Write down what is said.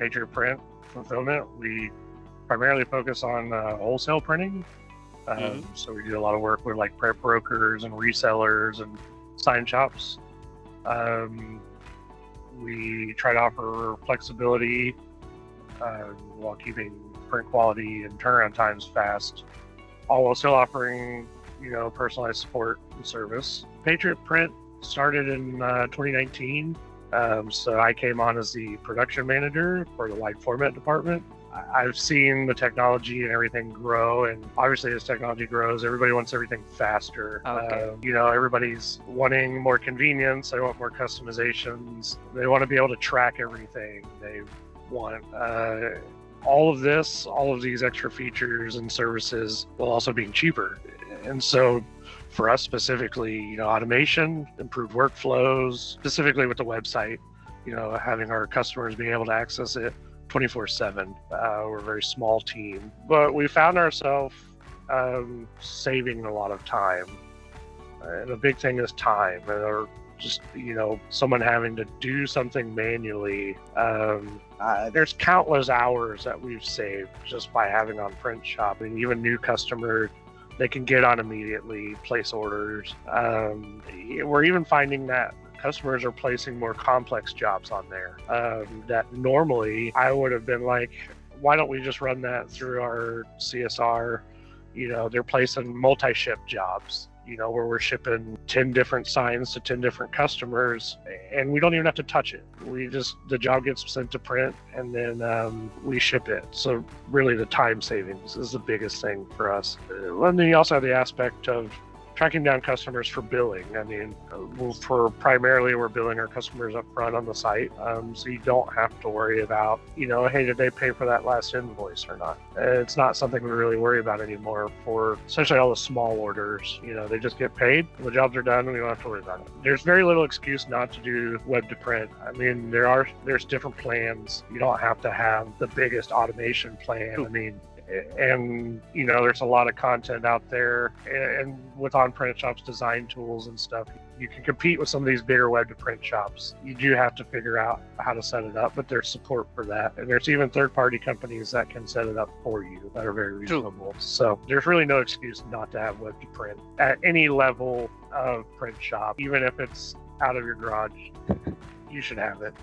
Patriot Print Fulfillment, we primarily focus on wholesale printing. So we do a lot of work with like prep brokers and resellers and sign shops. We try to offer flexibility while keeping print quality and turnaround times fast, all while still offering, personalized support and service. Patriot Print started in 2019. So I came on as the production manager for the wide format department. I've seen the technology and everything grow, and obviously as technology grows, everybody wants everything faster. Okay. Everybody's wanting more convenience. They want more customizations. They want to be able to track everything. They want all of these extra features and services while also being cheaper. And so for us specifically, automation, improved workflows, specifically with the website, having our customers being able to access it 24/7. We're a very small team, but we found ourselves saving a lot of time. And a big thing is time, or just, someone having to do something manually. There's countless hours that we've saved just by having OnPrintShop, and even new customers, they can get on immediately, place orders. We're even finding that customers are placing more complex jobs on there that normally I would have been like, why don't we just run that through our CSR? They're placing multi-ship jobs, where we're shipping 10 different signs to 10 different customers, and we don't even have to touch it. The job gets sent to print, and then we ship it. So really the time savings is the biggest thing for us. And then you also have the aspect of tracking down customers for billing. I mean, primarily we're billing our customers up front on the site, so you don't have to worry about, hey, did they pay for that last invoice or not? It's not something we really worry about anymore for essentially all the small orders. They just get paid, the jobs are done, and we don't have to worry about it. There's very little excuse not to do web to print. I mean, there's different plans. You don't have to have the biggest automation plan. I mean, and there's a lot of content out there, and with OnPrintShop's design tools and stuff, you can compete with some of these bigger web to print shops. You do have to figure out how to set it up, but there's support for that, and there's even third-party companies that can set it up for you that are very reasonable. So there's really no excuse not to have web to print at any level of print shop. Even if it's out of your garage, you should have it.